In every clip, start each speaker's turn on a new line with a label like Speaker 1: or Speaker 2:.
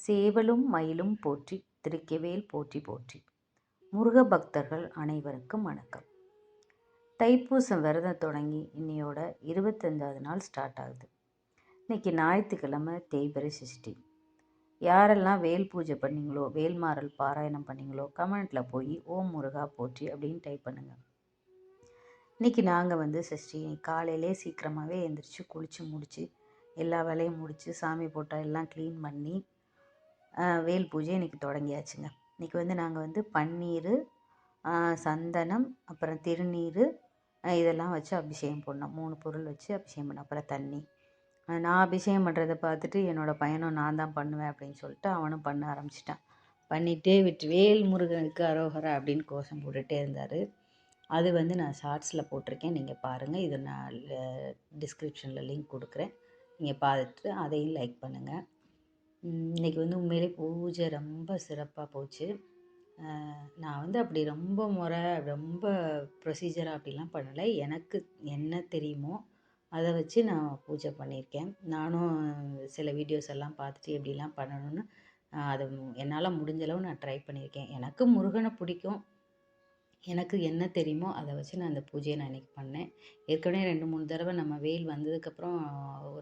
Speaker 1: சேவலும் மயிலும் போற்றி, திருக்கைவேல் போற்றி போற்றி. முருக பக்தர்கள் அனைவருக்கும் வணக்கம். தைப்பூசம் விரதம் தொடங்கி இன்னையோட 25வது நாள் ஸ்டார்ட் ஆகுது. இன்னைக்கு ஞாயிற்றுக்கிழமை தேய்பிறை சஷ்டி. யாரெல்லாம் வேல் பூஜை பண்ணீங்களோ, வேல்மாறல் பாராயணம் பண்ணீங்களோ, கமெண்ட்டில் போய் ஓம் முருகா போற்றி அப்படின்னு டைப் பண்ணுங்கள். இன்றைக்கி நாங்கள் சஷ்டி காலையிலே சீக்கிரமாகவே எழுந்திரிச்சு குளித்து முடித்து எல்லா வேலையும் முடித்து சாமி போட்டால் எல்லாம் க்ளீன் பண்ணி வேல் பூஜை இன்றைக்கி தொடங்கியாச்சுங்க. இன்றைக்கி நாங்கள் பன்னீர், சந்தனம், அப்புறம் திருநீர் இதெல்லாம் வச்சு அபிஷேகம் பண்ணோம். 3 பொருள் வச்சு அபிஷேகம் பண்ணோம். அப்புறம் தண்ணி. நான் அபிஷேகம் பண்ணுறதை பார்த்துட்டு என்னோடய பையனும் நான் தான் பண்ணுவேன் அப்படின்னு சொல்லிட்டு அவனும் பண்ண ஆரம்பிச்சிட்டான். பண்ணிகிட்டே விட்டு வேல் முருகனுக்கு அரோகரா அப்படின்னு கோஷம் போட்டுகிட்டே இருந்தார். அது நான் ஷார்ட்ஸில் போட்டிருக்கேன், நீங்கள் பாருங்கள். இதை நான் டிஸ்கிரிப்ஷனில் லிங்க் கொடுக்குறேன், நீங்கள் பார்த்துட்டு அதையும் லைக் பண்ணுங்கள். இன்றைக்கி உண்மையிலே பூஜை ரொம்ப சிறப்பாக போச்சு. நான் அப்படி ரொம்ப ரொம்ப ப்ரொசீஜராக அப்படிலாம் பண்ணலை. எனக்கு என்ன தெரியுமோ அதை வச்சு நான் பூஜை பண்ணியிருக்கேன். நானும் சில வீடியோஸ் எல்லாம் பார்த்துட்டு எப்படிலாம் பண்ணணும்னு அது என்னால் முடிஞ்சளவு நான் ட்ரை பண்ணியிருக்கேன். எனக்கு முருகனை பிடிக்கும். எனக்கு என்ன தெரியுமோ அதை வச்சு நான் அந்த பூஜையை நான் இன்றைக்கி பண்ணேன். ஏற்கனவே 2-3 தடவை நம்ம வேல் வந்ததுக்கப்புறம்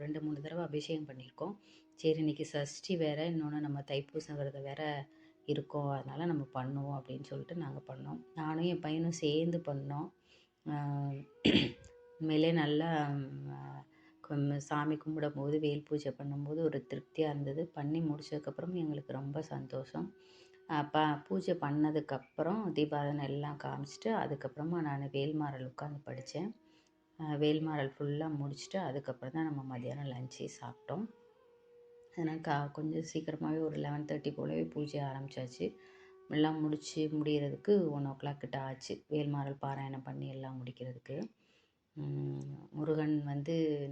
Speaker 1: 2-3 தடவை அபிஷேகம் பண்ணியிருக்கோம். சரி, இன்றைக்கி சஷ்டி வேறு, இன்னொன்று நம்ம தைப்பூசம் விரதம் வேறு இருக்கோம், அதனால் நம்ம பண்ணுவோம் அப்படின்னு சொல்லிட்டு நாங்கள் பண்ணோம். நானும் என் பையனும் சேர்ந்து பண்ணோம். உண்மையிலே நல்லா சாமி கும்பிடும்போது வேல் பூஜை பண்ணும்போது ஒரு திருப்தியாக இருந்தது. பண்ணி முடிச்சதுக்கப்புறம் எங்களுக்கு ரொம்ப சந்தோஷம். பூஜை பண்ணதுக்கப்புறம் தீபாராதனை எல்லாம் காமிச்சிட்டு அதுக்கப்புறமா நான் வேல்மாறல் உட்காந்து படித்தேன். வேல்மாறல் ஃபுல்லாக முடிச்சுட்டு அதுக்கப்புறம் தான் நம்ம மதியானம் லஞ்சே சாப்பிட்டோம். அதனால் கொஞ்சம் சீக்கிரமாகவே ஒரு 11:30 போலவே பூஜை ஆரம்பித்தாச்சு. எல்லாம் முடிகிறதுக்கு 1:00 கிட்ட ஆச்சு, வேல்மாறல் பாராயணம் பண்ணி எல்லாம் முடிக்கிறதுக்கு. முருகன்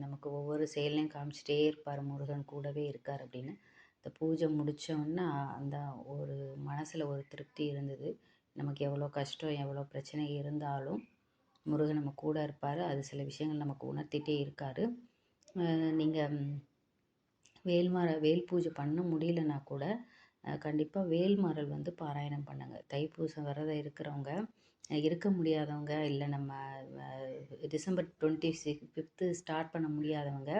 Speaker 1: நமக்கு ஒவ்வொரு செயலையும் காமிச்சிட்டே இருப்பார். முருகன் கூடவே இருக்கார் அப்படின்னு. இந்த பூஜை முடித்தோன்னா அந்த ஒரு மனசில் ஒரு திருப்தி இருந்தது. நமக்கு எவ்வளோ கஷ்டம் எவ்வளோ பிரச்சனை இருந்தாலும் முருகன் நம்ம கூட இருப்பார். அது சில விஷயங்கள் நமக்கு உணர்த்திட்டே இருக்கார். நீங்கள் வேல் பூஜை பண்ண முடியலன்னா கூட கண்டிப்பாக வேல்மாறல் பாராயணம் பண்ணுங்கள். தைப்பூசம் விரதம் இருக்கிறவங்க, இருக்க முடியாதவங்க, இல்லை நம்ம டிசம்பர் 25 ஸ்டார்ட் பண்ண முடியாதவங்க,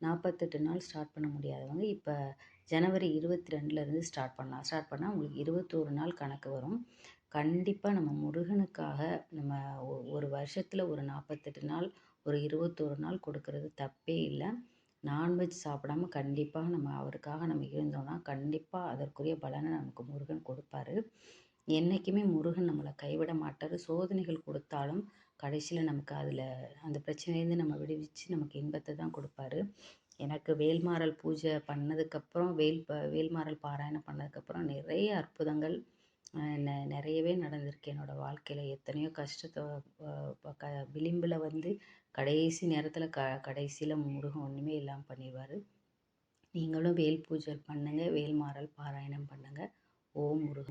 Speaker 1: 48 நாள் ஸ்டார்ட் பண்ண முடியாதவங்க இப்போ ஜனவரி 22லேருந்து ஸ்டார்ட் பண்ணால் உங்களுக்கு 21 நாள் கணக்கு வரும். கண்டிப்பாக நம்ம முருகனுக்காக நம்ம ஒரு வருஷத்தில் ஒரு 48 நாள் ஒரு 21 நாள் கொடுக்கறது தப்பே இல்லை. நான்வெஜ் சாப்பிடாம கண்டிப்பாக நம்ம அவருக்காக நம்ம இருந்தோம்னா கண்டிப்பாக அதற்குரிய பலனை நமக்கு முருகன் கொடுப்பாரு. என்றைக்குமே முருகன் நம்மளை கைவிட மாட்டார். சோதனைகள் கொடுத்தாலும் கடைசியில் நமக்கு அதில் அந்த பிரச்சனையிலேருந்து நம்ம விடுவிச்சு நமக்கு இன்பத்தை தான் கொடுப்பாரு. எனக்கு வேல்மாறல் பூஜை பண்ணதுக்கப்புறம் வேல்மாறல் பாராயணம் பண்ணதுக்கப்புறம் நிறைய அற்புதங்கள் நிறையவே நடந்திருக்கு என்னோடய வாழ்க்கையில். எத்தனையோ கஷ்டத்தை விளிம்பில் கடைசி நேரத்தில் கடைசியில் முருகன் ஒன்றுமே இல்லாமல் பண்ணிடுவார். நீங்களும் வேல் பூஜை பண்ணுங்கள், வேல்மாறல் பாராயணம் பண்ணுங்கள். ஓம் முருகன்.